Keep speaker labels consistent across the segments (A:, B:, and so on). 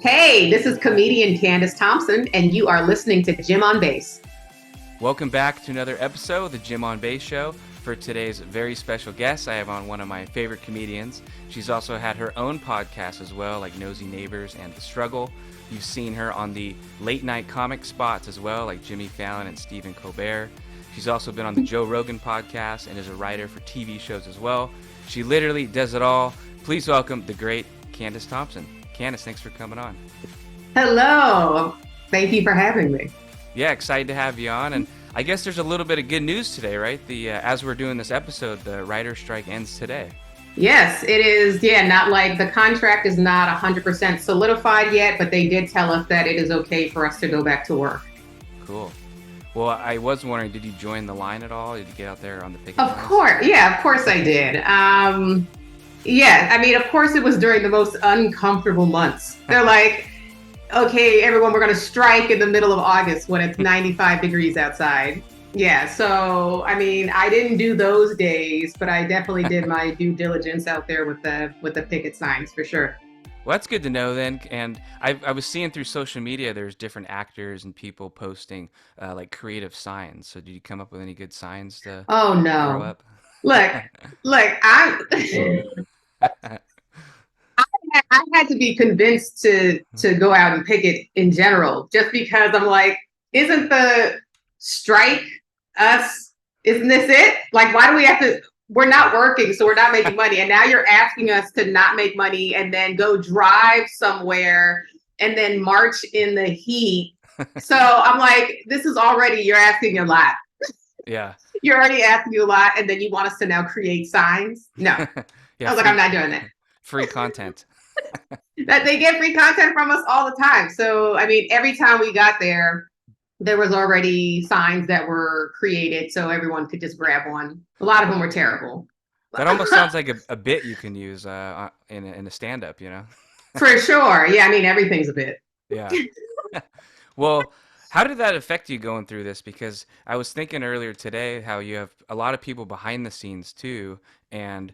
A: Hey, this is comedian Candice Thompson, and you are listening to Jim on Bass.
B: Welcome back to another episode of the Jim on Bass Show. For today's very special guest, I have on one of my favorite comedians. She's also had her own podcast as well, like Nosy Neighbors and The Struggle. You've seen her on the late night comic spots as well, like Jimmy Fallon and Stephen Colbert. She's also been on the Joe Rogan podcast and is a writer for TV shows as well. She literally does it all. Please welcome the great Candice Thompson. Candice, thanks for coming on.
A: Hello. Thank you for having me.
B: Yeah, excited to have you on. And I guess there's a little bit of good news today, right? As we're doing this episode, the writer's strike ends today.
A: Yes, it is. Yeah, not like the contract is not 100% solidified yet, but they did tell us that it is okay for us to go back to work.
B: Cool. Well, I was wondering, did you join the line at all? Did you get out there on the picket
A: Of course. Yeah, of course I did. Yeah, I mean, of course it was during the most uncomfortable months. They're like, okay, everyone, we're going to strike in the middle of August when it's 95 degrees outside. Yeah, so, I mean, I didn't do those days, but I definitely did my due diligence out there with the picket signs for sure.
B: Well, that's good to know then. And I was seeing through social media, there's different actors and people posting like creative signs. So did you come up with any good signs to
A: Oh, no.
B: throw up?
A: Look, I had to be convinced to go out and picket in general, just because I'm like, isn't the strike us? Isn't this it? Like, why do we have to? We're not working, so we're not making money. And now you're asking us to not make money and then go drive somewhere and then march in the heat. So I'm like, this is already, you're asking a lot.
B: Yeah.
A: You're already asking a lot, and then you want us to now create signs? No.
B: Yeah,
A: I was like, I'm not doing that.
B: Free content.
A: That they get free content from us all the time. So, I mean, every time we got there, there was already signs that were created so everyone could just grab one. A lot of them were terrible.
B: That almost sounds like a bit you can use in a stand-up, you know?
A: For sure. Yeah, I mean, everything's a bit.
B: Yeah. Well, how did that affect you going through this? Because I was thinking earlier today how you have a lot of people behind the scenes too, and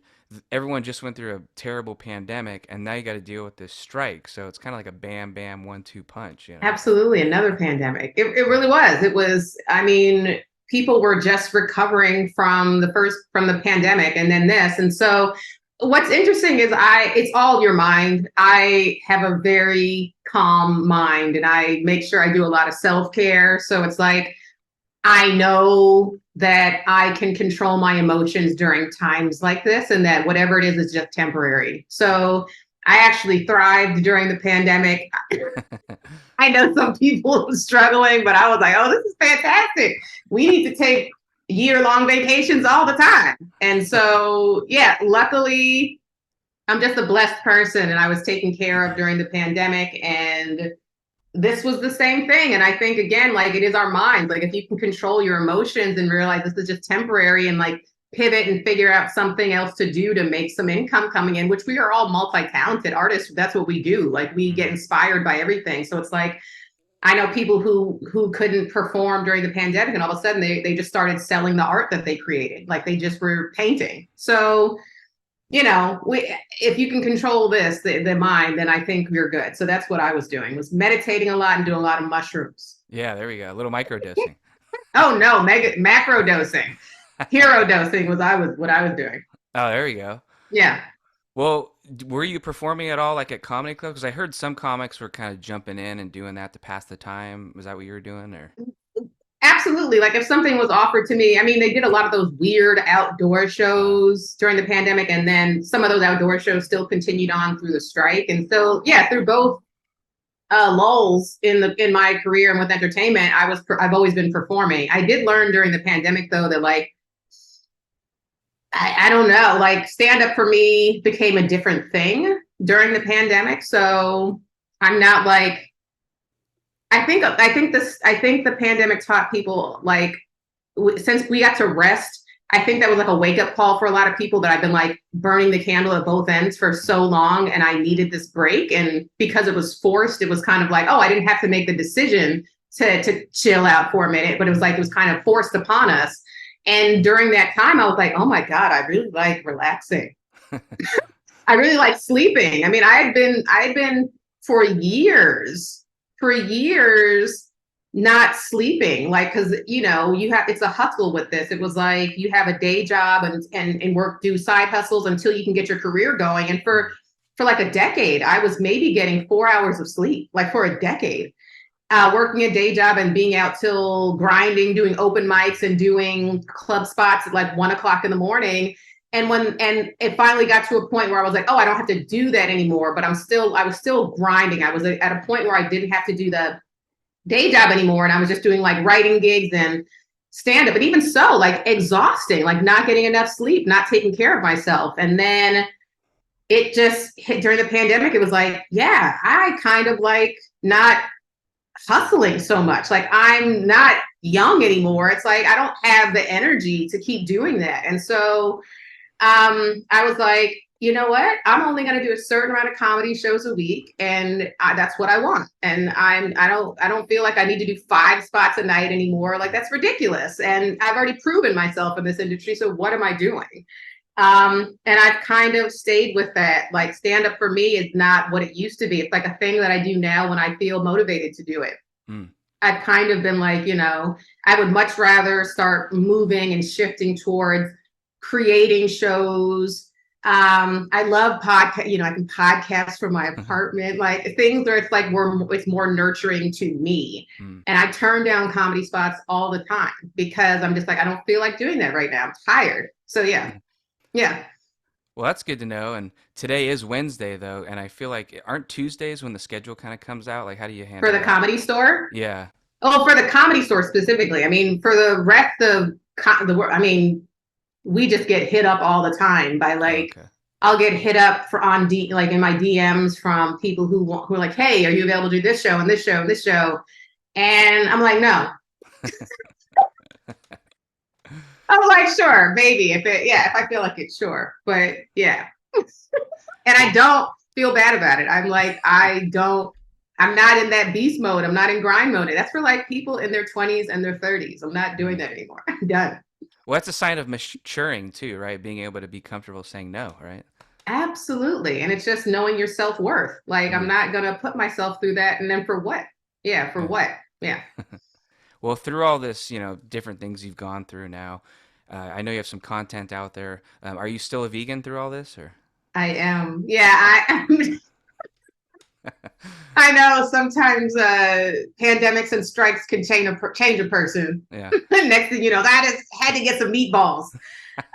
B: everyone just went through a terrible pandemic, and now you got to deal with this strike. So it's kind of like a bam, bam, 1-2 punch, you know?
A: Absolutely. Another pandemic. It really was. It was, I mean, people were just recovering from the pandemic and then this. And so what's interesting is it's all your mind. I have a very calm mind, and I make sure I do a lot of self-care. So it's like, I know that I can control my emotions during times like this, and that whatever it is just temporary. So I actually thrived during the pandemic. I know some people were struggling, but I was like, oh, this is fantastic. We need to take year-long vacations all the time. And so, yeah, luckily, I'm just a blessed person, and I was taken care of during the pandemic, and this was the same thing. And I think, again, like, it is our mind. Like, if you can control your emotions and realize this is just temporary, and like pivot and figure out something else to do to make some income coming in, which we are all multi-talented artists. That's what we do. Like, we get inspired by everything. So it's like, I know people who couldn't perform during the pandemic, and all of a sudden they just started selling the art that they created. Like, they just were painting. So, you know, if you can control the mind, then I think we're good. So that's what I was doing, was meditating a lot and doing a lot of mushrooms.
B: Yeah, there we go. A little micro dosing.
A: Oh no, macro dosing. Hero dosing was what I was doing.
B: Oh, there we go.
A: Yeah.
B: Well, were you performing at all, like at comedy clubs? Because I heard some comics were kind of jumping in and doing that to pass the time. Was that what you were doing, or?
A: Absolutely. Like, if something was offered to me, I mean, they did a lot of those weird outdoor shows during the pandemic, and then some of those outdoor shows still continued on through the strike. And so, yeah, through both lulls in my career and with entertainment, I've always been performing. I did learn during the pandemic, though, that like, I don't know, like, stand up for me became a different thing during the pandemic. So I'm not like, I think the pandemic taught people, like, since we got to rest, I think that was like a wake up call for a lot of people, that I've been like burning the candle at both ends for so long, and I needed this break. And because it was forced, it was kind of like, oh, I didn't have to make the decision to chill out for a minute, but it was like, it was kind of forced upon us. And during that time, I was like, oh my God, I really like relaxing. I really like sleeping. I mean, I had been for years not sleeping, like, because it's a hustle with this. It was like you have a day job and work, do side hustles until you can get your career going. And for like a decade, I was maybe getting 4 hours of sleep, like for a decade, working a day job and being out till grinding, doing open mics and doing club spots at like 1 o'clock in the morning. And it finally got to a point where I was like, oh, I don't have to do that anymore. But I was still grinding. I was at a point where I didn't have to do the day job anymore. And I was just doing like writing gigs and stand up. And even so, like exhausting, like not getting enough sleep, not taking care of myself. And then it just hit during the pandemic. It was like, yeah, I kind of like not hustling so much. Like I'm not young anymore. It's like I don't have the energy to keep doing that. And so I was like, you know what? I'm only going to do a certain amount of comedy shows a week, and that's what I want. And I don't feel like I need to do 5 spots a night anymore. Like that's ridiculous. And I've already proven myself in this industry. So what am I doing? And I've kind of stayed with that. Like stand up for me is not what it used to be. It's like a thing that I do now when I feel motivated to do it. I've kind of been like, I would much rather start moving and shifting towards creating shows. I love podcast, I can podcast from my apartment, like things where it's like it's more nurturing to me. And I turn down comedy spots all the time because I'm just like, I don't feel like doing that right now. I'm tired. So yeah.
B: Well, that's good to know. And today is Wednesday though, and I feel like aren't Tuesdays when the schedule kind of comes out? Like how do you handle
A: for the
B: that?
A: Comedy Store?
B: Yeah.
A: Oh, for the Comedy Store specifically. I mean, for the rest of the world, I mean, we just get hit up all the time by like, okay. I'll get hit up like in my DMs from people who are like, hey, are you available to do this show and this show and this show? And I'm like, no. I'm like, sure, maybe if I feel like it, sure. But yeah. And I don't feel bad about it. I'm like, I'm not in that beast mode. I'm not in grind mode. That's for like people in their 20s and their 30s. I'm not doing that anymore. I'm done.
B: Well, that's a sign of maturing too, right? Being able to be comfortable saying no, right?
A: Absolutely. And it's just knowing your self-worth. Like, I'm not going to put myself through that. And then for what? Yeah, for what? Yeah.
B: Well, through all this, different things you've gone through now, I know you have some content out there. Are you still a vegan through all this, or?
A: I am. Yeah, I know sometimes pandemics and strikes can change a person.
B: Yeah.
A: Next thing you know, I just had to get some meatballs.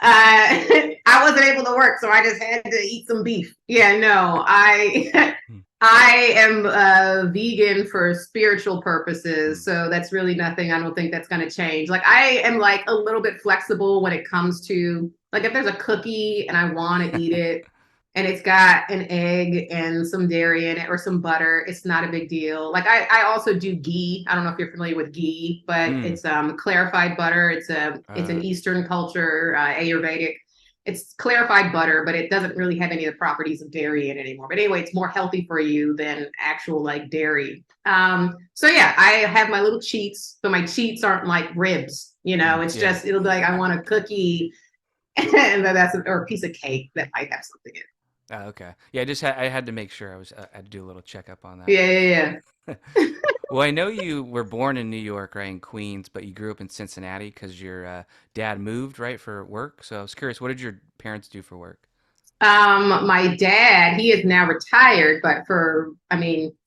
A: I wasn't able to work, so I just had to eat some beef. Yeah, no, I am vegan for spiritual purposes, so that's really nothing. I don't think that's going to change. Like I am like a little bit flexible when it comes to like if there's a cookie and I want to eat it. And it's got an egg and some dairy in it or some butter, it's not a big deal. Like I also do ghee. I don't know if you're familiar with ghee, but it's clarified butter. It's an Eastern culture, Ayurvedic. It's clarified butter, but it doesn't really have any of the properties of dairy in it anymore. But anyway, it's more healthy for you than actual like dairy. So yeah, I have my little cheats, but my cheats aren't like ribs, it's just, it'll be like, I want a cookie and or a piece of cake that might have something in it.
B: Oh, okay. Yeah, I had to make sure I had to do a little checkup on that.
A: Yeah.
B: Well, I know you were born in New York, right, in Queens, but you grew up in Cincinnati because your dad moved, right, for work. So I was curious, what did your parents do for work?
A: My dad, he is now retired, but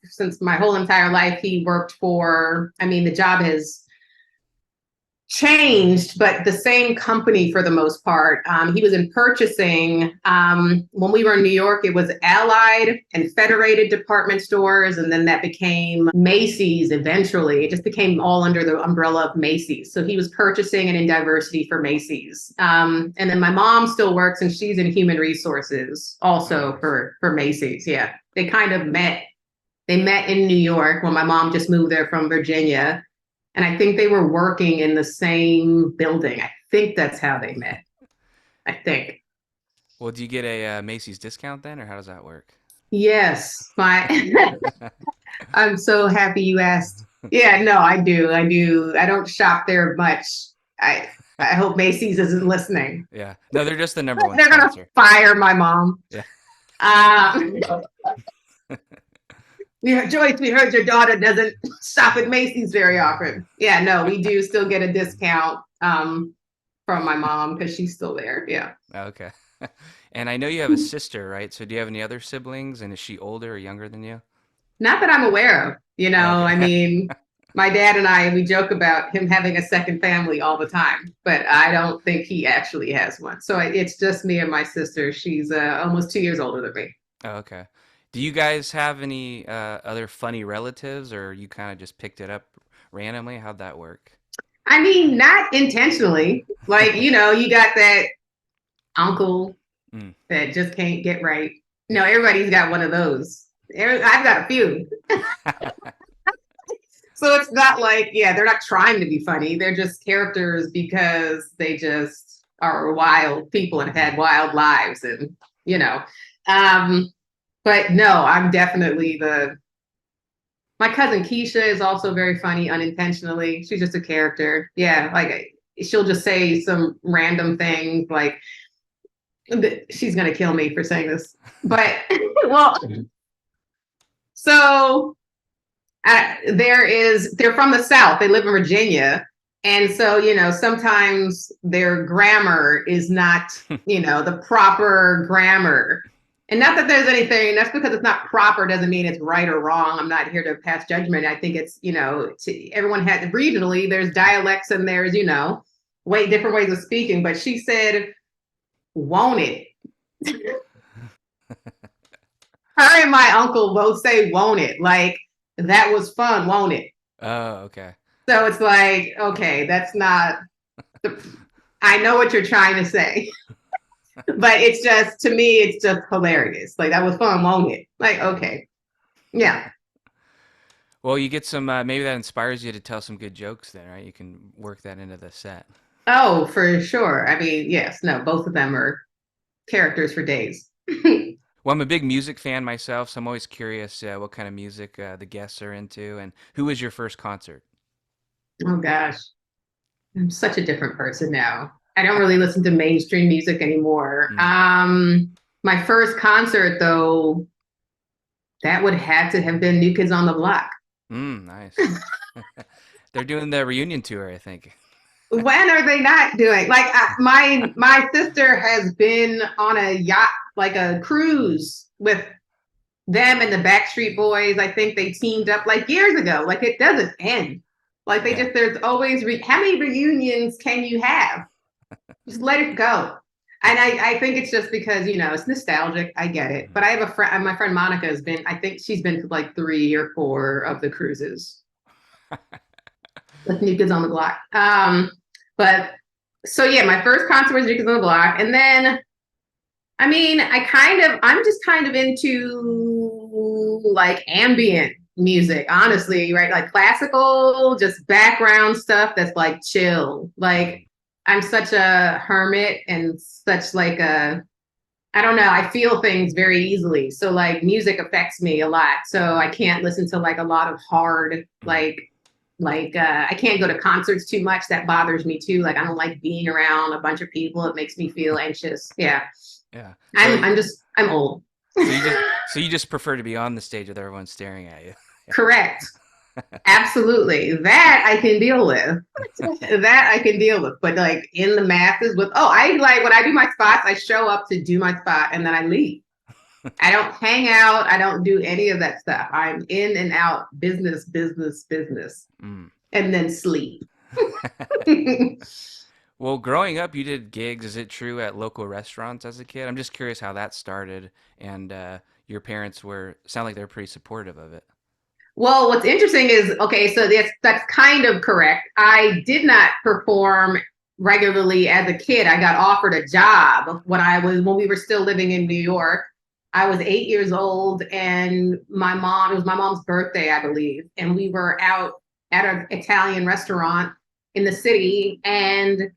A: since my whole entire life, he worked for, the job has changed, but the same company for the most part. He was in purchasing. When we were in New York, it was Allied and Federated department stores, and then that became Macy's eventually. It just became all under the umbrella of Macy's. So he was purchasing and in diversity for Macy's. And then my mom still works, and she's in human resources also for Macy's. Yeah, they kind of met. They met in New York when my mom just moved there from Virginia. And I think they were working in the same building. I think that's how they met. I think.
B: Well, do you get a Macy's discount then, or how does that work?
A: Yes. I'm so happy you asked. Yeah, no, I do. I don't shop there much. I hope Macy's isn't listening.
B: Yeah. No, they're just the number one.
A: They're going to fire my mom.
B: Yeah.
A: Joyce, we heard your daughter doesn't shop at Macy's very often. Yeah, no, we do still get a discount from my mom because she's still there. Yeah.
B: Okay. And I know you have a sister, right? So do you have any other siblings? And is she older or younger than you?
A: Not that I'm aware of, I
B: Okay.
A: mean, my dad and I, we joke about him having a second family all the time, but I don't think he actually has one. So it's just me and my sister. She's almost 2 years older than me.
B: Oh, okay. Do you guys have any other funny relatives, or you kind of just picked it up randomly? How'd that work?
A: I mean, not intentionally. Like, you got that uncle
B: Mm.
A: that just can't get right. Everybody's got one of those. I've got a few. So it's not like, yeah, they're not trying to be funny. They're just characters because they just are wild people and have had wild lives. And, you know, um, but no, I'm definitely my cousin Keisha is also very funny unintentionally. She's just a character. Yeah. Like she'll just say some random thing like, she's going to kill me for saying this, but well, so they're from the South. They live in Virginia. And so, sometimes their grammar is not, the proper grammar. And not that there's anything, that's because it's not proper doesn't mean it's right or wrong. I'm not here to pass judgment. I think it's, everyone had regionally, there's dialects and there's, different ways of speaking. But she said, won't it? Her and my uncle both say, won't it? Like, that was fun, won't it?
B: Oh, okay.
A: So it's like, okay, that's not, I know what you're trying to say, but it's just, to me, it's just hilarious. Like, that was fun, won't it? Like, okay. Yeah.
B: Well, you get some, maybe that inspires you to tell some good jokes then, right? You can work that into the set.
A: Oh, for sure. I mean, yes, no, both of them are characters for days.
B: Well, I'm a big music fan myself, so I'm always curious what kind of music the guests are into. And who was your first concert?
A: Oh, gosh. I'm such a different person now. I don't really listen to mainstream music anymore. My first concert, though, that would have to have been New Kids on the Block.
B: Nice. They're doing the reunion tour, I think.
A: When are they not doing? Like my sister has been on a yacht, like a cruise with them and the Backstreet Boys. I think they teamed up like years ago. Like it doesn't end. Like there's always how many reunions can you have? Just let it go. And I think it's just because, it's nostalgic. I get it. But I have a friend, my friend Monica I think she's been to like 3 or 4 of the cruises. With New Kids on the Block. But so yeah, my first concert was New Kids on the Block. And then, I mean, I'm just kind of into like ambient music, honestly, right? Like classical, just background stuff that's like chill. Like I'm such a hermit and such like I don't know, I feel things very easily. So like music affects me a lot. So I can't listen to like a lot of hard, like I can't go to concerts too much. That bothers me too. Like I don't like being around a bunch of people. It makes me feel anxious. Yeah.
B: Yeah.
A: I'm old.
B: So you just prefer to be on the stage with everyone staring at you.
A: Correct. Absolutely. That I can deal with. But like in the masses I like when I do my spots, I show up to do my spot and then I leave. I don't hang out. I don't do any of that stuff. I'm in and out, business, and then sleep.
B: Well, growing up, you did gigs. Is it true at local restaurants as a kid? I'm just curious how that started, and your parents sound like they're pretty supportive of it.
A: Well, what's interesting is, okay, so that's kind of correct. I did not perform regularly as a kid. I got offered a job when we were still living in New York. I was 8 years old and it was my mom's birthday, I believe. And we were out at an Italian restaurant in the city. And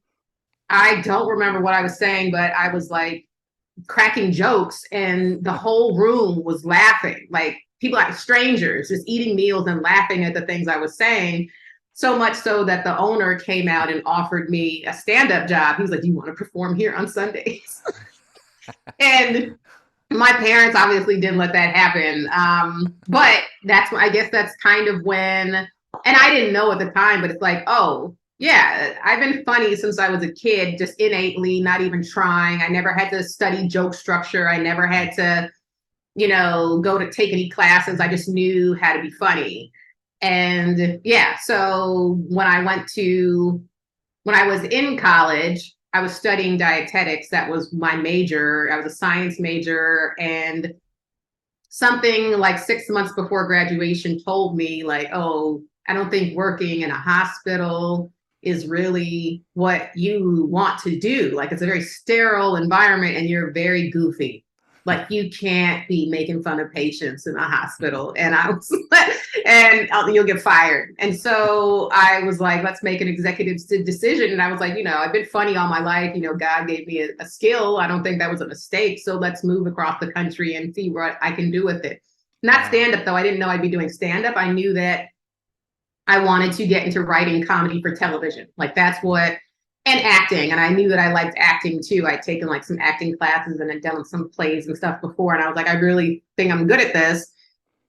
A: I don't remember what I was saying, but I was like cracking jokes and the whole room was laughing. Like people, like strangers, just eating meals and laughing at the things I was saying. So much so that the owner came out and offered me a stand-up job. He was like, "Do you want to perform here on Sundays?" And my parents obviously didn't let that happen. But I guess that's kind of when, and I didn't know at the time, but it's like, oh, yeah, I've been funny since I was a kid, just innately, not even trying. I never had to study joke structure. I never had to, go to take any classes. I just knew how to be funny. And yeah, so when I was in college, I was studying dietetics. That was my major. I was a science major, and something like 6 months before graduation told me like, oh, I don't think working in a hospital is really what you want to do. Like, it's a very sterile environment and you're very goofy. Like, you can't be making fun of patients in a hospital. And I was and you'll get fired. And so I was like, let's make an executive decision. And I was like, I've been funny all my life. God gave me a skill. I don't think that was a mistake. So let's move across the country and see what I can do with it. Not stand up, though. I didn't know I'd be doing stand up. I knew that I wanted to get into writing comedy for television. Like, that's what, and acting. And I knew that I liked acting too. I'd taken like some acting classes and had done some plays and stuff before. And I was like, I really think I'm good at this.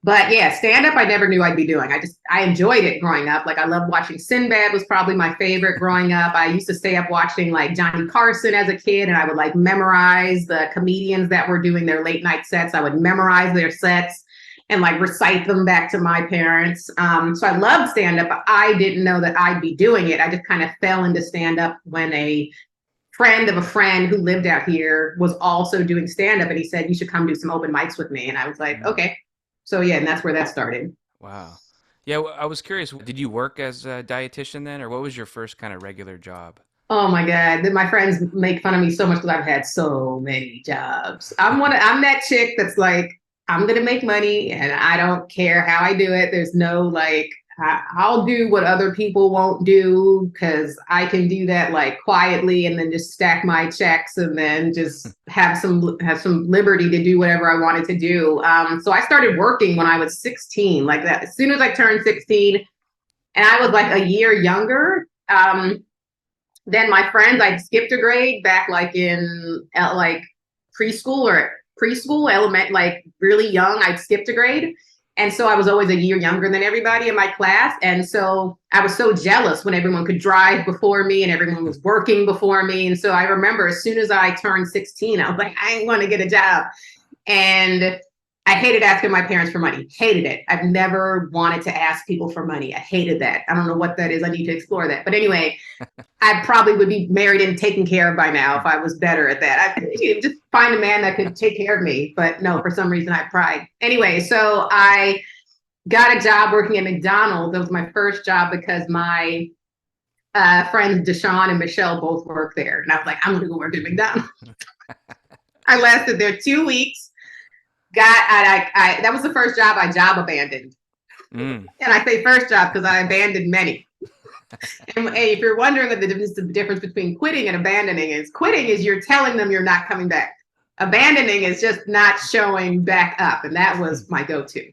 A: But yeah, stand up, I never knew I'd be doing. I enjoyed it growing up. Like, I loved watching Sinbad, was probably my favorite growing up. I used to stay up watching like Johnny Carson as a kid, and I would like memorize the comedians that were doing their late night sets. I would memorize their sets and like recite them back to my parents. So I loved stand up, but I didn't know that I'd be doing it. I just kind of fell into stand up when a friend of a friend who lived out here was also doing stand up, and he said, you should come do some open mics with me. And I was like, okay. So yeah, and that's where that started.
B: Wow. Yeah, I was curious, did you work as a dietitian then, or what was your first kind of regular job?
A: Oh my God. My friends make fun of me so much because I've had so many jobs. I'm that chick that's like, I'm gonna make money and I don't care how I do it. There's no like, I'll do what other people won't do because I can do that like quietly and then just stack my checks and then just have some liberty to do whatever I wanted to do. So I started working when I was 16, like that. As soon as I turned 16, and I was like a year younger than my friends. I skipped a grade back like in like preschool, element, like really young. I'd skipped a grade. And so I was always a year younger than everybody in my class. And so I was so jealous when everyone could drive before me and everyone was working before me. And so I remember as soon as I turned 16, I was like, I want to get a job. And I hated asking my parents for money. Hated it. I've never wanted to ask people for money. I hated that. I don't know what that is. I need to explore that. But anyway, I probably would be married and taken care of by now if I was better at that. I just find a man that could take care of me. But no, for some reason I have pride. Anyway, so I got a job working at McDonald's. That was my first job because my friends Deshaun and Michelle both work there. And I was like, I'm going to go work at McDonald's. I lasted there 2 weeks. That was the first job I job abandoned. And I say first job because I abandoned many. And if you're wondering what the difference between quitting and abandoning is, quitting is you're telling them you're not coming back. Abandoning is just not showing back up. And that was my go-to.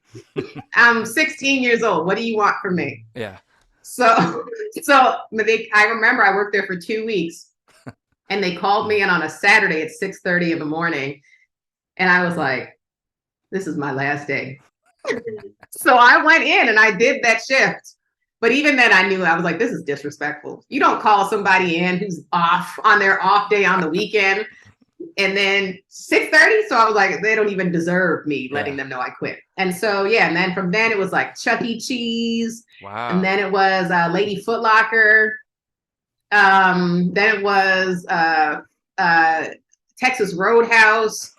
A: I'm 16 years old. What do you want from me?
B: Yeah.
A: So I remember I worked there for 2 weeks and they called me in on a Saturday at 6:30 in the morning. And I was like, this is my last day. So I went in and I did that shift. But even then I knew, I was like, this is disrespectful. You don't call somebody in who's off on their off day on the weekend and then 6:30. So I was like, they don't even deserve me letting them know I quit. And so, yeah. And then from then it was like Chuck E. Cheese.
B: Wow.
A: And then it was Lady Foot Locker. Then it was Texas Roadhouse.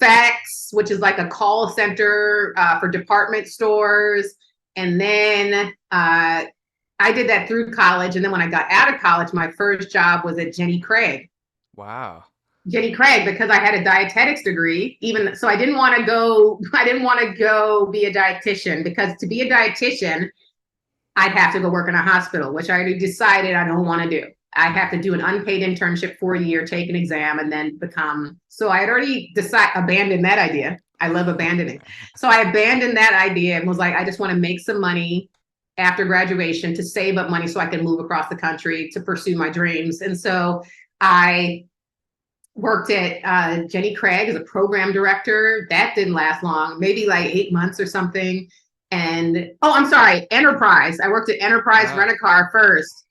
A: Fax, which is like a call center for department stores. And then I did that through college. And then when I got out of college, my first job was at Jenny Craig.
B: Wow.
A: Jenny Craig, because I had a dietetics degree, so I didn't want to go be a dietitian, because to be a dietitian, I'd have to go work in a hospital, which I already decided I don't want to do. I have to do an unpaid internship for a year, take an exam, and then so I had already abandoned that idea. I love abandoning. So I abandoned that idea and was like, I just want to make some money after graduation to save up money so I can move across the country to pursue my dreams. And so I worked at Jenny Craig as a program director. That didn't last long, maybe like 8 months or something. And oh, I'm sorry, Enterprise. I worked at Enterprise
B: Ah,
A: Rent-A-Car first.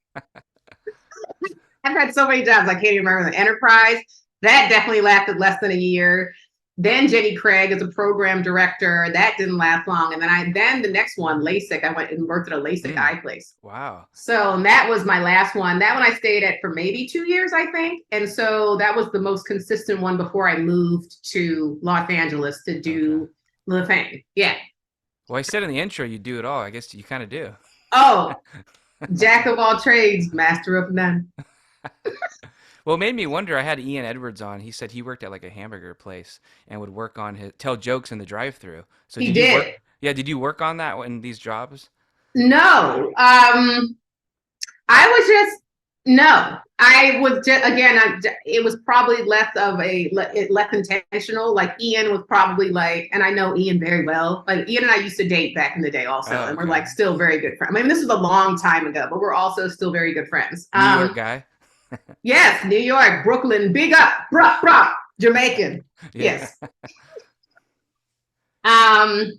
A: I've had so many jobs I can't even remember. The Enterprise, that definitely lasted less than a year. Then Jenny Craig as a program director, that didn't last long. And then the next one, LASIK, I went and worked at a LASIK eye place.
B: wow.
A: So that was my last one. That one I stayed at for maybe 2 years, I think. And so that was the most consistent one before I moved to Los Angeles to
B: Okay.
A: do the thing. Yeah.
B: Well, I said in the intro you do it all. I guess you kind of do.
A: Oh, jack of all trades, master of none.
B: Well, it made me wonder. I had Ian Edwards on. He said he worked at like a hamburger place and would work on his tell jokes in the drive-through. So
A: He
B: did you work?
A: did.
B: Yeah, did you work on that in these jobs?
A: No. I was just no. I was just again. It was probably less intentional. Like Ian was probably like, and I know Ian very well. Like Ian and I used to date back in the day also,
B: Oh,
A: and we're
B: okay.
A: like still very good friends. I mean, this was a long time ago, but we're also still very good friends.
B: New York guy.
A: Yes, New York, Brooklyn, big up, bruh, Jamaican.
B: Yeah.
A: Yes. Um,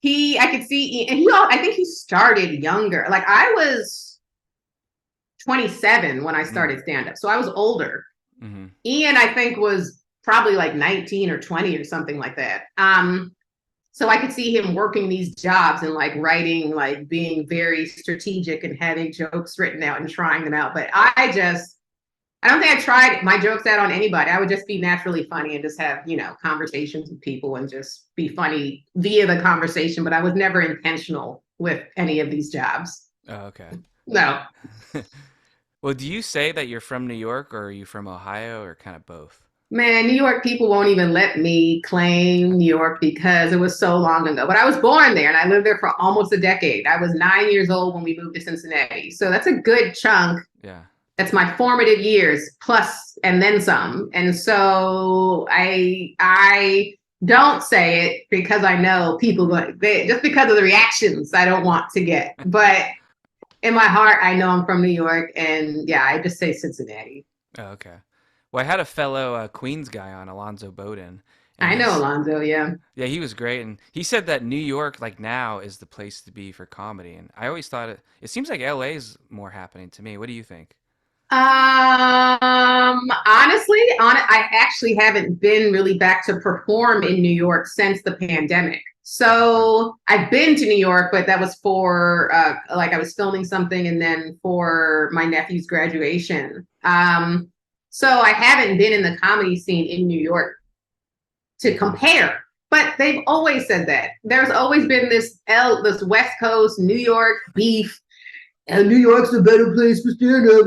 A: I could see, and I think he started younger. Like I was 27 when I
B: Mm,
A: started stand up. So I was older.
B: mm-hmm.
A: Ian, I think, was probably like 19 or 20 or something like that. So I could see him working these jobs and like writing, like being very strategic and having jokes written out and trying them out. But I don't think I tried my jokes out on anybody. I would just be naturally funny and just have, conversations with people and just be funny via the conversation. But I was never intentional with any of these jobs.
B: Oh, okay.
A: No.
B: Well, do you say that you're from New York or are you from Ohio or kind of both?
A: Man, New York people won't even let me claim New York because it was so long ago. But I was born there and I lived there for almost a decade. I was 9 years old when we moved to Cincinnati. So that's a good chunk.
B: Yeah.
A: That's my formative years plus and then some. And so I don't say it because I know people just because of the reactions I don't want to get. But in my heart, I know I'm from New York, and yeah, I just say Cincinnati.
B: Oh, okay. Well, I had a fellow Queens guy on, Alonzo Bowden, and
A: I know
B: he's
A: Alonzo, yeah.
B: yeah, he was great, and he said that New York, like now, is the place to be for comedy. And I always thought it seems like LA is more happening to me. What do you think?
A: Honestly, I actually haven't been really back to perform in New York since the pandemic.
B: Okay.
A: So I've been to New York, but that was for like I was filming something and then for my nephew's graduation. So I haven't been in the comedy scene in New York to compare. But they've always said that. There's always been this West Coast New York beef and New York's a better place for stand up.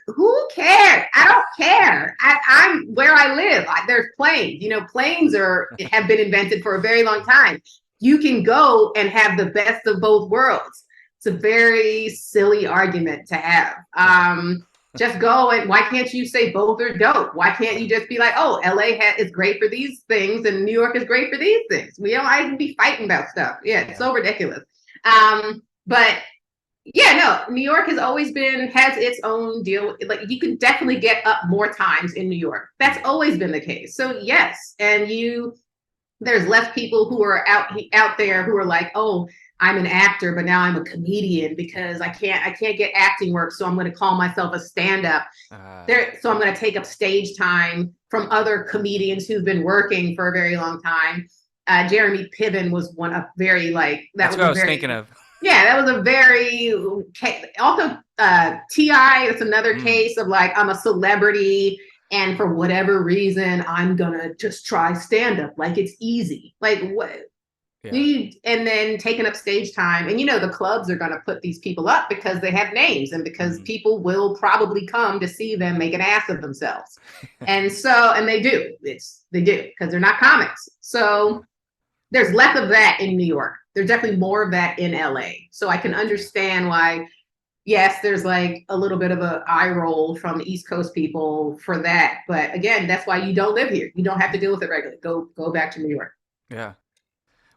A: Who cares? I don't care. I'm where I live. There's planes. Planes have been invented for a very long time. You can go and have the best of both worlds. It's a very silly argument to have.
B: Yeah.
A: Just go and why can't you say both are dope? Why can't you just be like, oh, LA is great for these things and New York is great for these things? We don't have to be fighting about stuff. Yeah, it's
B: Yeah.
A: so ridiculous. But yeah, no, New York has its own deal. Like you can definitely get up more times in New York. That's
B: Mm.
A: always been the case. So yes, and there's less people who are out there who are like, oh, I'm an actor, but now I'm a comedian because I can't get acting work, so I'm going to call myself a stand-up.
B: Uh,
A: So I'm going to take up stage time from other comedians who've been working for a very long time. Jeremy Piven was one of very like that
B: that's
A: was
B: what I
A: a
B: was thinking
A: very
B: of.
A: yeah, that was a very also Ti. It's another
B: Mm.
A: case of like I'm a celebrity, and for whatever reason, I'm gonna just try stand up like it's easy. Like what?
B: Yeah.
A: And then taking up stage time, and the clubs are gonna put these people up because they have names, and because
B: Mm.
A: people will probably come to see them make an ass of themselves, and they do. They do because they're not comics. So there's less of that in New York. There's definitely more of that in LA. So I can
B: Gotcha.
A: understand why, yes, there's like a little bit of a eye roll from East Coast people for that. But again, that's why you don't live here. You don't have to deal with it regularly. Go back to New York.
B: Yeah.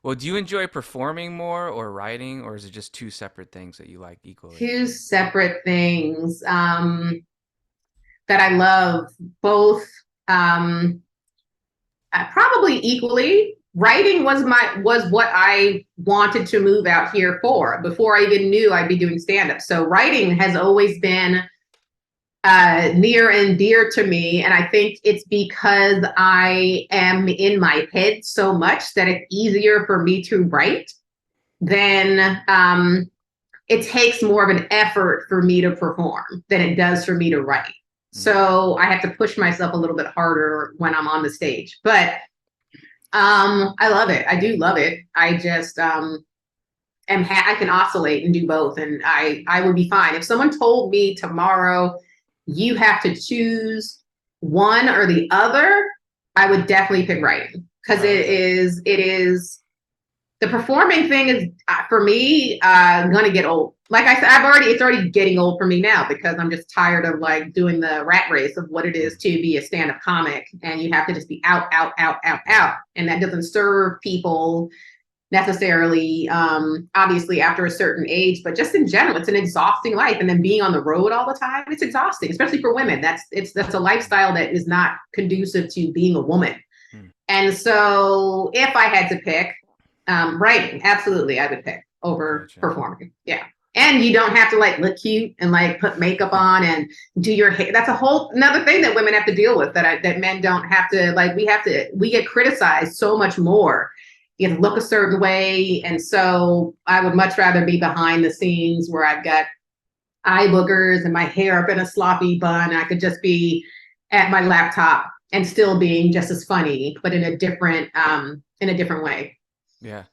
B: Well, do you enjoy performing more or writing, or is it just two separate things that you like equally?
A: Two separate things that I love both probably equally. writing was what I wanted to move out here for before I even knew I'd be doing stand-up. So writing has always been near and dear to me. And I think it's because I am in my head so much that it's easier for me to write than it takes more of an effort for me to perform than it does for me to write. So I have to push myself a little bit harder when I'm on the stage. But I love it. I do love it. I just I can oscillate and do both, and I would be fine if someone told me tomorrow you have to choose one or the other. I would definitely pick writing, because it is the performing thing is for me gonna get old. Like I said, it's already getting old for me now, because I'm just tired of like doing the rat race of what it is to be a stand-up comic, and you have to just be out, and that doesn't serve people necessarily, obviously after a certain age, but just in general, it's an exhausting life. And then being on the road all the time, it's exhausting, especially for women. That's a lifestyle that is not conducive to being a woman. And so if I had to pick, writing, absolutely, I would pick over performing. Yeah. And you don't have to like look cute and like put makeup on and do your hair. That's a whole another thing that women have to deal with that men don't have to. Like we get criticized so much more. You have to look a certain way. And so I would much rather be behind the scenes where I've got eye boogers and my hair up in a sloppy bun. I could just be at my laptop and still being just as funny, but in a different way.
B: Yeah.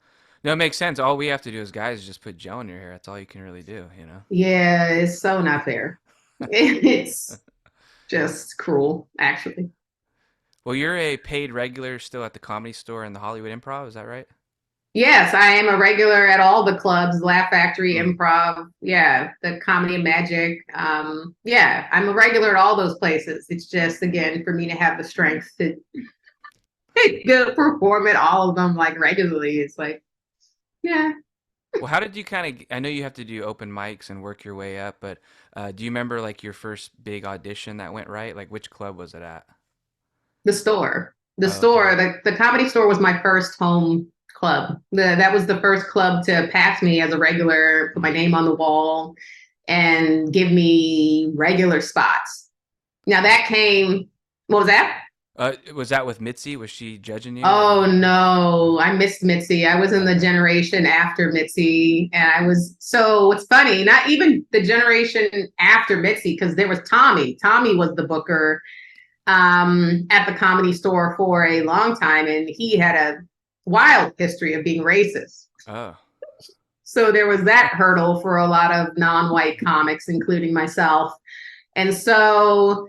B: No, it makes sense. All we have to do as guys is just put gel in your hair. That's all you can really do, you know?
A: Yeah, it's so not fair. It's just cruel, actually.
B: Well, you're a paid regular still at the Comedy Store and the Hollywood Improv, is that right?
A: Yes, I am a regular at all the clubs, Laugh Factory, Improv, yeah, the Comedy and Magic. Yeah, I'm a regular at all those places. It's just, again, for me to have the strength to perform at all of them like regularly. It's like, yeah.
B: Well, how did you I know you have to do open mics and work your way up, but do you remember like your first big audition that went right? Like which club was it at?
A: The store.
B: Okay.
A: The Comedy Store was my first home club. That was the first club to pass me as a regular, put my name on the wall, and give me regular spots. Now that came, what was that?
B: Was that with Mitzi? Was she judging you?
A: Oh no, I missed Mitzi. I was in the generation after Mitzi, and so it's funny, not even the generation after Mitzi, because there was Tommy. Tommy was the booker at the Comedy Store for a long time, and he had a wild history of being racist.
B: Oh.
A: So there was that hurdle for a lot of non-white comics, including myself. And so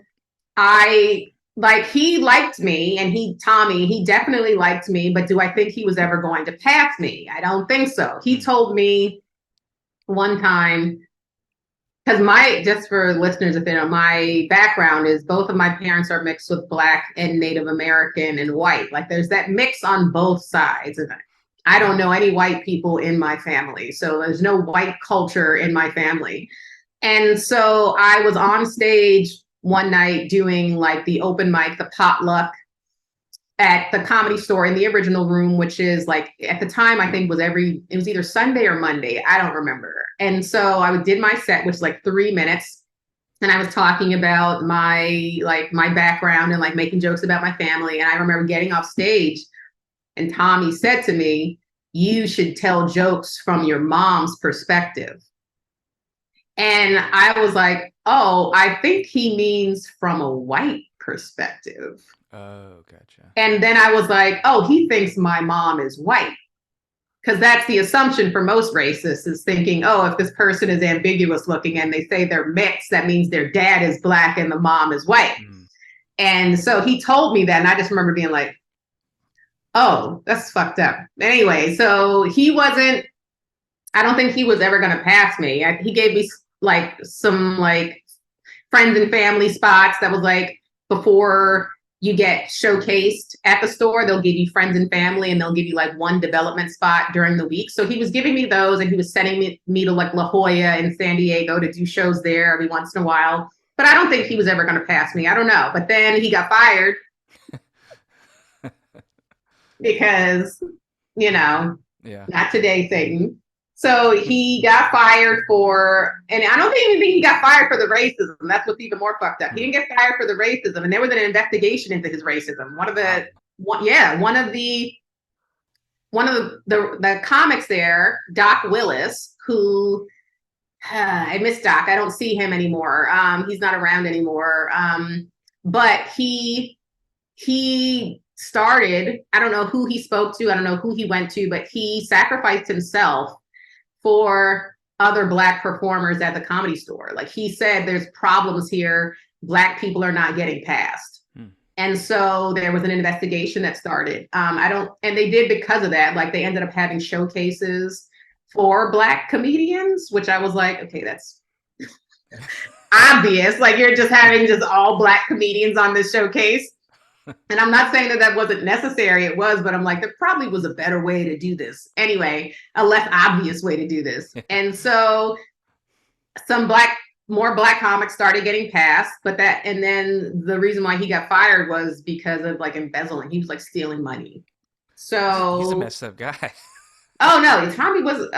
A: he liked me, and Tommy, he definitely liked me, but do I think he was ever going to pass me? I don't think so. He told me one time, because just for listeners, if they know, my background is both of my parents are mixed with Black and Native American and white. Like there's that mix on both sides. And I don't know any white people in my family. So there's no white culture in my family. And so I was on stage one night doing like the open mic, the potluck at the Comedy Store in the original room, which is like at the time, I think it was either Sunday or Monday. I don't remember. And so I did my set, which was like 3 minutes. And I was talking about my background and like making jokes about my family. And I remember getting off stage and Tommy said to me, "You should tell jokes from your mom's perspective." And I was like, oh, I think he means from a white perspective.
B: Oh, gotcha.
A: And then I was like, oh, he thinks my mom is white. Because that's the assumption for most racists, is thinking, oh, if this person is ambiguous looking and they say they're mixed, that means their dad is Black and the mom is white. And so he told me that, and I just remember being like, oh, that's fucked up. Anyway, so I don't think he was ever going to pass me. He gave me like some like friends and family spots that was like before you get showcased at the store, they'll give you friends and family, and they'll give you like one development spot during the week. So he was giving me those, and he was sending me to like La Jolla in San Diego to do shows there every once in a while. But I don't think he was ever going to pass me. I don't know. But then he got fired. because, you know,
B: Yeah.
A: not today, Satan. So he got fired and I don't even think he got fired for the racism. That's what's even more fucked up. He didn't get fired for the racism, and there was an investigation into his racism. One of the comics there, Doc Willis, who I miss Doc. I don't see him anymore. He's not around anymore. But he started, I don't know who he spoke to, I don't know who he went to, but he sacrificed himself for other Black performers at the Comedy Store. Like, he said, there's problems here. Black people are not getting past. And so there was an investigation that started. And they did because of that. Like, they ended up having showcases for Black comedians, which I was like, okay, that's obvious. Like, you're just having just all Black comedians on this showcase. And I'm not saying that wasn't necessary. It was, but I'm like, there probably was a better way to do this. Anyway, a less obvious way to do this. And so more Black comics started getting passed, and then the reason why he got fired was because of like embezzling. He was like stealing money. So
B: he's a messed up guy.
A: Oh no, Tommy was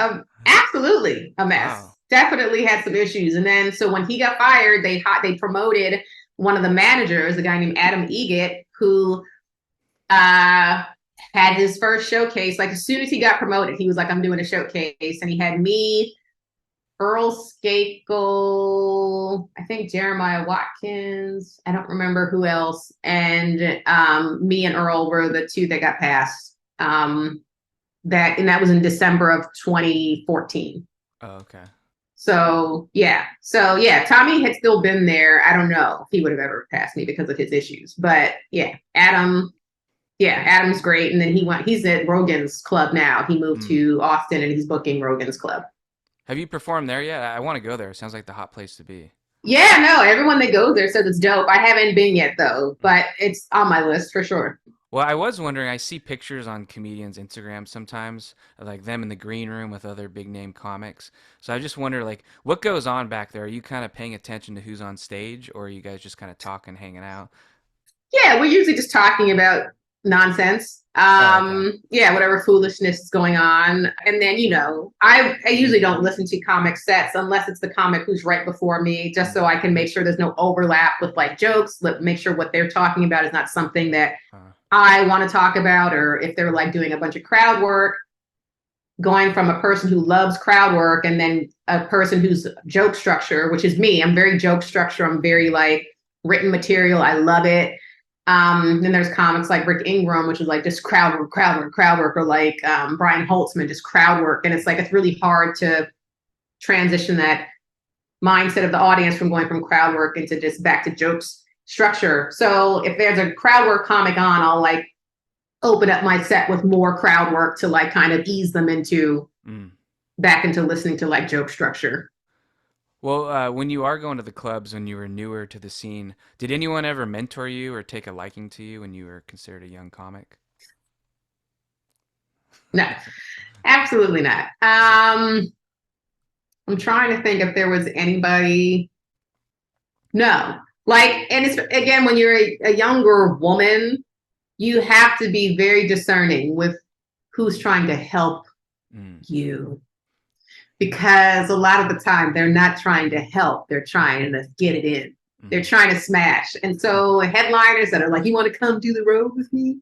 A: absolutely a mess.
B: Wow.
A: Definitely had some issues. And then so when he got fired, they promoted one of the managers, a guy named Adam Egget, who had his first showcase. Like, as soon as he got promoted, he was like, I'm doing a showcase. And he had me, Earl Skakel, I think Jeremiah Watkins, I don't remember who else. And me and Earl were the two that got passed. That was in December of 2014.
B: Oh, okay.
A: So yeah, Tommy had still been there. I don't know if he would have ever passed me because of his issues, but Adam's great. And then he's at Rogan's Club now. He moved to Austin and he's booking Rogan's Club.
B: Have you performed there yet? I want to go there. It sounds like the hot place to be.
A: Yeah, no, everyone that goes there says it's dope. I haven't been yet though, but it's on my list for sure.
B: Well, I was wondering, I see pictures on comedians' Instagram sometimes, like them in the green room with other big name comics. So I just wonder, like, what goes on back there? Are you kind of paying attention to who's on stage, or are you guys just kind of talking, hanging out?
A: Yeah, we're usually just talking about nonsense.
B: Okay.
A: Yeah, whatever foolishness is going on. And then, I usually don't listen to comic sets unless it's the comic who's right before me, just so I can make sure there's no overlap with like jokes, make sure what they're talking about is not something that I want to talk about, or if they're like doing a bunch of crowd work, going from a person who loves crowd work and then a person who's joke structure, which is me. I'm very joke structure. I'm very like written material. I love it. Then there's comics like Rick Ingram, which is like just crowd work, or like Brian Holtzman, just crowd work. And it's like, it's really hard to transition that mindset of the audience from going from crowd work into just back to jokes structure. So if there's a crowd work comic on, I'll like open up my set with more crowd work to like kind of ease them into back into listening to like joke structure.
B: Well, when you are going to the clubs, when you were newer to the scene, did anyone ever mentor you or take a liking to you when you were considered a young comic?
A: No, absolutely not. I'm trying to think if there was anybody. No. Like, and it's, again, when you're a younger woman, you have to be very discerning with who's trying to help you. Because a lot of the time they're not trying to help, they're trying to get it in. They're trying to smash. And so headliners that are like, you want to come do the road with me?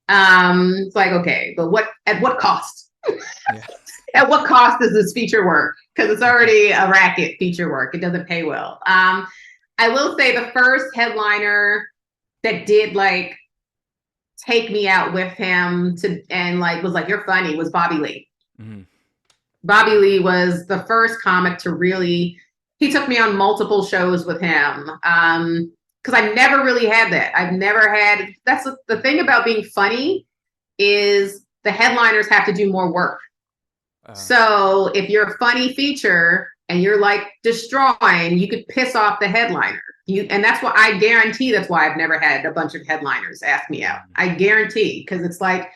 A: It's like, okay, but at what cost? Yeah. At what cost is this feature work? Because it's already a racket feature work. It doesn't pay well. I will say the first headliner that did like take me out with him and like was like, you're funny, was Bobby Lee. Bobby Lee was the first comic to really, he took me on multiple shows with him. Because I've never really had that. That's the thing about being funny is the headliners have to do more work. So if you're a funny feature and you're like destroying, you could piss off the headliner. And that's why I guarantee that's why I've never had a bunch of headliners ask me out. I guarantee, because it's like,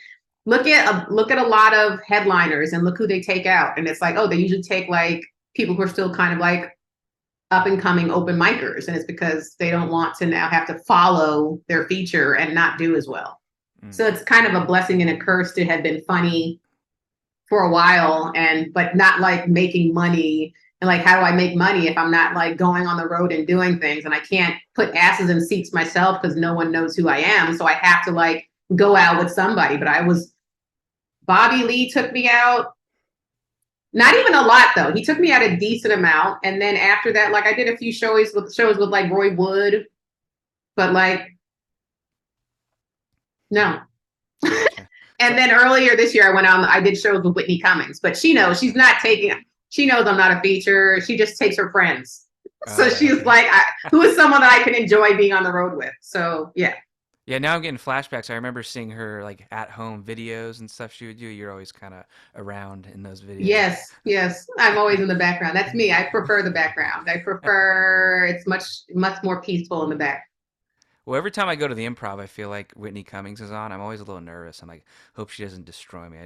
A: look at a lot of headliners and look who they take out. And it's like, oh, they usually take like people who are still kind of like up and coming open micers. And it's because they don't want to now have to follow their feature and not do as well. So it's kind of a blessing and a curse to have been funny for a while but not like making money. And like, how do I make money if I'm not like going on the road and doing things? And I can't put asses in seats myself because no one knows who I am. So I have to like go out with somebody. But Bobby Lee took me out. Not even a lot though. He took me out a decent amount. And then after that, like I did a few shows with like Roy Wood, but like, no.
B: Gotcha.
A: And then earlier this year, I did shows with Whitney Cummings, but she knows I'm not a feature. She just takes her friends. So she's like, who is someone that I can enjoy being on the road with? So yeah.
B: Yeah, now I'm getting flashbacks. I remember seeing her like at home videos and stuff she would do. You're always kind of around in those videos.
A: Yes. I'm always in the background. That's me. I prefer the background. It's much more peaceful in the back.
B: Well, every time I go to the Improv, I feel like Whitney Cummings is on. I'm always a little nervous. I'm like, hope she doesn't destroy me.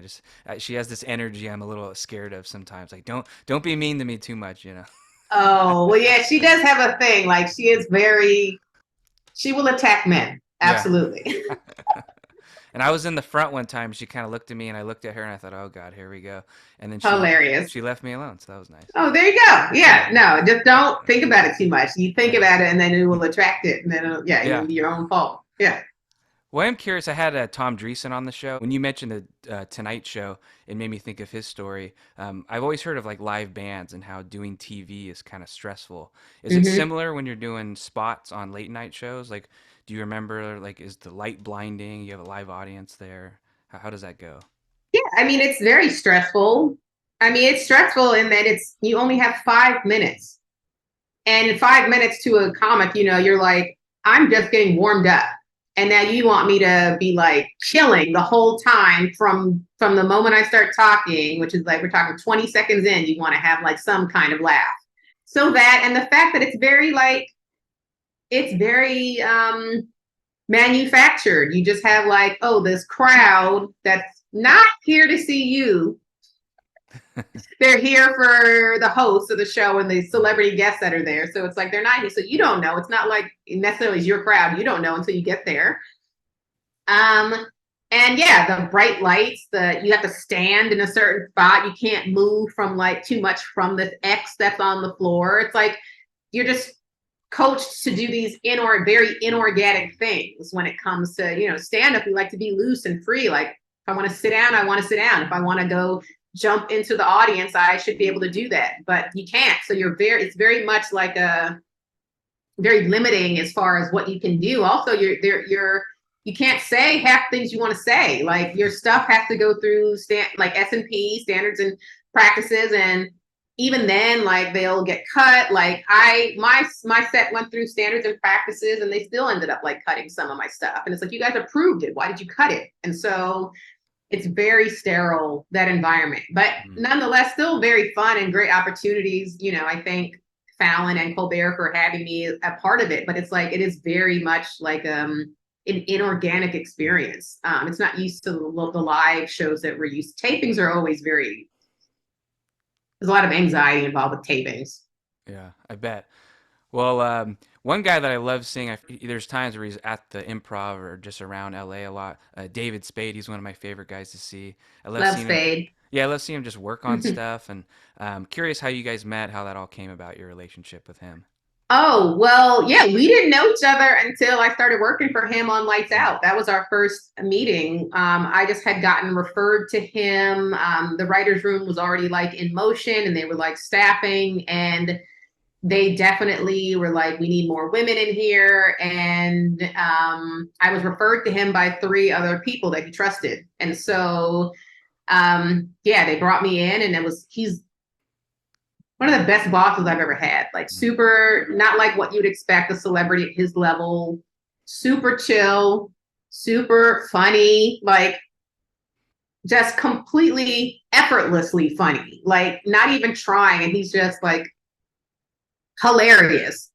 B: She has this energy I'm a little scared of sometimes. Like, don't be mean to me too much, you know.
A: Oh, well, yeah, she does have a thing. Like she will attack men. Absolutely.
B: Yeah. And I was in the front one time. She kind of looked at me, and I looked at her, and I thought, "Oh God, here we go." And then
A: Hilarious.
B: She left me alone, so that was nice.
A: Oh, there you go. Yeah, no, just don't think about it too much. You think about it, and then it will attract it, and then it'll be your own fault. Yeah.
B: Well, I'm curious. I had Tom Dreesen on the show. When you mentioned the Tonight Show, it made me think of his story. I've always heard of like live bands and how doing TV is kind of stressful. Is it similar when you're doing spots on late night shows? Like, do you remember, like, is the light blinding? You have a live audience there. How does that go?
A: Yeah, I mean, it's very stressful. I mean, it's stressful in that you only have 5 minutes. And 5 minutes to a comic, you're like, I'm just getting warmed up. And now you want me to be like chilling the whole time from the moment I start talking, which is like, we're talking 20 seconds in, you want to have like some kind of laugh. So that, and the fact that it's very manufactured. You just have like, oh, this crowd that's not here to see you. They're here for the host of the show and the celebrity guests that are there. So it's like, they're not here. So you don't know. It's not like necessarily your crowd. You don't know until you get there. And yeah, the bright lights, you have to stand in a certain spot. You can't move from like too much from this X that's on the floor. It's like, you're just coached to do these very inorganic things when it comes to, stand up. We like to be loose and free. Like, if I want to sit down, I want to sit down. If I want to go jump into the audience, I should be able to do that, but you can't. So it's very much like very limiting as far as what you can do. Also, you can't say half things you want to say. Like, your stuff has to go through like S&P standards and practices, and even then, like, they'll get cut. Like, my set went through standards and practices, and they still ended up like cutting some of my stuff. And it's like, you guys approved it. Why did you cut it? And so it's very sterile, that environment, but nonetheless, still very fun and great opportunities. I thank Fallon and Colbert for having me a part of it, but it's like, it is very much like an inorganic experience. It's not used to the live shows that we're used to. Tapings are always there's a lot of anxiety involved with tapings.
B: Yeah, I bet. Well, one guy that I love seeing, there's times where he's at the Improv or just around LA a lot. David Spade, he's one of my favorite guys to see. I love seeing
A: Spade.
B: Him. Yeah, I love seeing him just work on stuff. And curious how you guys met, how that all came about, your relationship with him.
A: Oh, well, yeah, we didn't know each other until I started working for him on Lights Out. That was our first meeting. I just had gotten referred to him. The writer's room was already like in motion, and they were like staffing, and they definitely were like, we need more women in here. And I was referred to him by 3 other people that he trusted. And so, they brought me in, and he's one of the best bosses I've ever had. Like, super, not like what you'd expect a celebrity at his level, super chill, super funny, like just completely effortlessly funny, like not even trying. And he's just like, hilarious.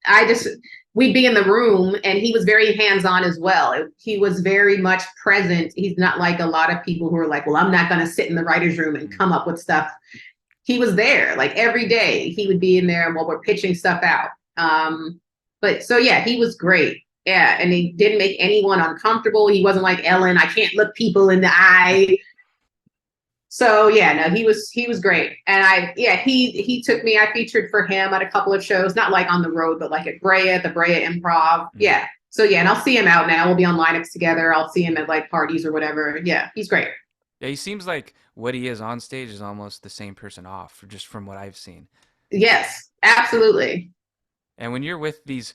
A: We'd be in the room, and he was very hands-on as well. He was very much present. He's not like a lot of people who are like, well, I'm not going to sit in the writer's room and come up with stuff. He was there like every day. He would be in there while we're pitching stuff out. But so, yeah, he was great. Yeah, and he didn't make anyone uncomfortable. He wasn't like Ellen, I can't look people in the eye. So yeah, no, he was great. And he took me, I featured for him at a couple of shows, not like on the road, but like at the Brea Improv. Yeah. So yeah, and I'll see him out now. We'll be on lineups together. I'll see him at like parties or whatever. Yeah, he's great.
B: Yeah, he seems like what he is on stage is almost the same person off, just from what I've seen.
A: Yes, absolutely.
B: And when you're with these,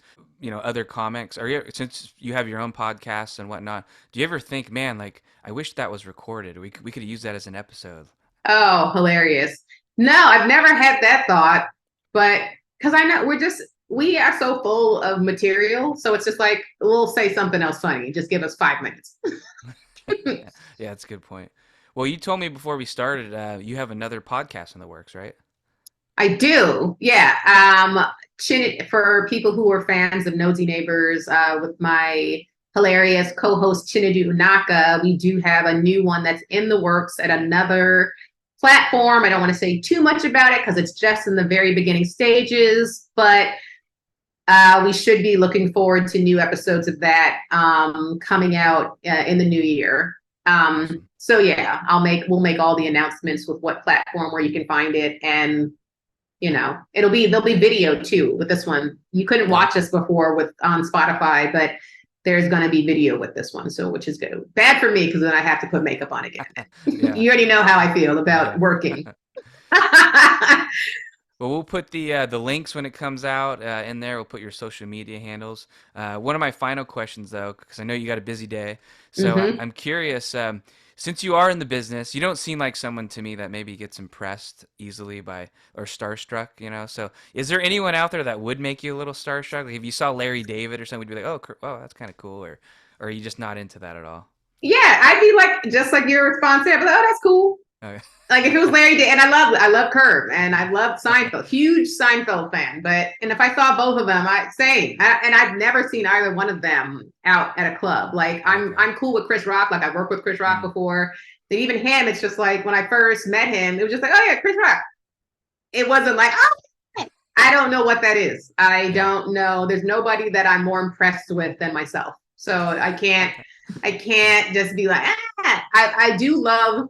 B: other comics, since you have your own podcasts and whatnot, do you ever think, man, like I wish that was recorded? We could use that as an episode.
A: Oh, hilarious. No, I've never had that thought, but because I know we are so full of material. So it's just like, we'll say something else funny. Just give us 5 minutes.
B: Yeah, that's a good point. Well, you told me before we started, you have another podcast in the works, right?
A: I do. Yeah. For people who are fans of Nosy Neighbors, with my hilarious co-host Chinedu Unaka, we do have a new one that's in the works at another platform. I don't want to say too much about it because it's just in the very beginning stages, but we should be looking forward to new episodes of that coming out in the new year. So yeah, we'll make all the announcements with what platform where you can find it, and there'll be video too with this one. You couldn't watch us before on Spotify, but there's going to be video with this one, so which is good. Bad for me because then I have to put makeup on again. You already know how I feel about working.
B: Well, we'll put the links when it comes out in there. We'll put your social media handles. One of my final questions, though, because I know you got a busy day, so I'm curious. Since you are in the business, you don't seem like someone to me that maybe gets impressed easily or starstruck, So is there anyone out there that would make you a little starstruck? Like if you saw Larry David or something, would be like, oh, that's kind of cool, or are you just not into that at all?
A: Yeah, I'd be like, just like your response there, but that's cool.
B: Okay.
A: Like if it was Larry David, and I love Curb, and I love Seinfeld, huge Seinfeld fan. And if I saw both of them, and I've never seen either one of them out at a club. Like I'm cool with Chris Rock. Like I worked with Chris Rock before. And even him, it's just like when I first met him, it was just like, oh yeah, Chris Rock. It wasn't like, oh, I don't know what that is. I don't know. There's nobody that I'm more impressed with than myself. So I can't just be like, I do love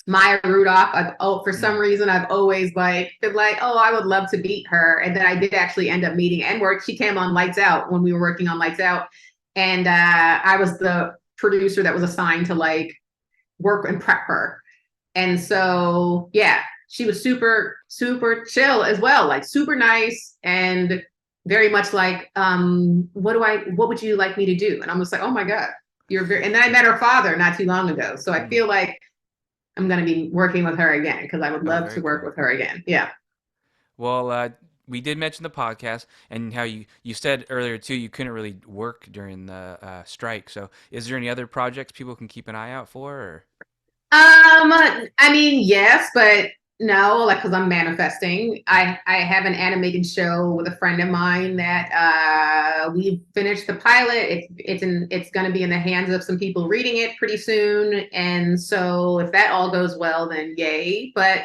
A: Maya Rudolph. For some reason, I've always been like, oh, I would love to beat her. And then I did actually end up meeting N-Word. She came on Lights Out when we were working on Lights Out. And I was the producer that was assigned to like work and prep her. And so, yeah, she was super, super chill as well, like super nice and very much like, what would you like me to do? And I'm just like, oh my God, and then I met her father not too long ago. So I feel like I'm going to be working with her again because I would love to work with her again. Yeah.
B: Well, we did mention the podcast and how you said earlier too, you couldn't really work during the strike. So is there any other projects people can keep an eye out for? Or?
A: I mean, yes, but no, like, because I'm manifesting. I have an animated show with a friend of mine that we finished the pilot. It's going to be in the hands of some people reading it pretty soon, and so if that all goes well, then yay. But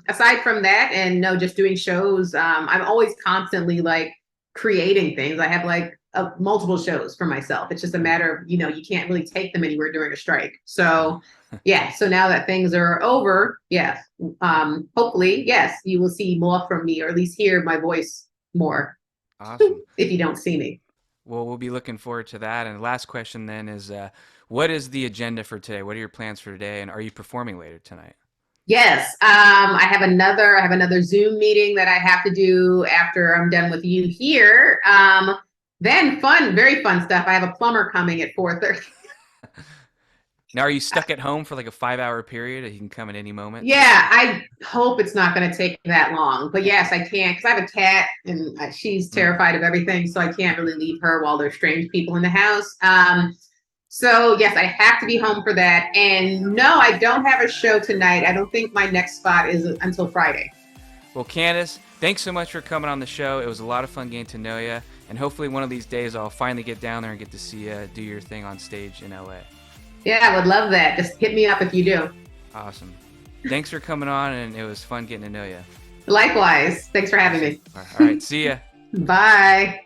A: aside from that, and no, just doing shows. I'm always constantly like creating things. I have like multiple shows for myself. It's just a matter of you can't really take them anywhere during a strike. So. Yeah. So now that things are over, yes. Hopefully, yes, you will see more from me, or at least hear my voice more.
B: Awesome.
A: If you don't see me.
B: Well, we'll be looking forward to that. And the last question then is, what is the agenda for today? What are your plans for today? And are you performing later tonight?
A: Yes. I have another Zoom meeting that I have to do after I'm done with you here. Then very fun stuff. I have a plumber coming at 4:30.
B: Now, are you stuck at home for like a 5-hour period? You can come at any moment?
A: Yeah, I hope it's not going to take that long. But yes, I can, because I have a cat and she's terrified of everything. So I can't really leave her while there's strange people in the house. So yes, I have to be home for that. And no, I don't have a show tonight. I don't think my next spot is until Friday.
B: Well, Candice, thanks so much for coming on the show. It was a lot of fun getting to know you. And hopefully one of these days I'll finally get down there and get to see you do your thing on stage in LA.
A: Yeah, I would love that. Just hit me up if you do.
B: Awesome. Thanks for coming on, and it was fun getting to know you.
A: Likewise. Thanks for having me.
B: All right. See ya.
A: Bye.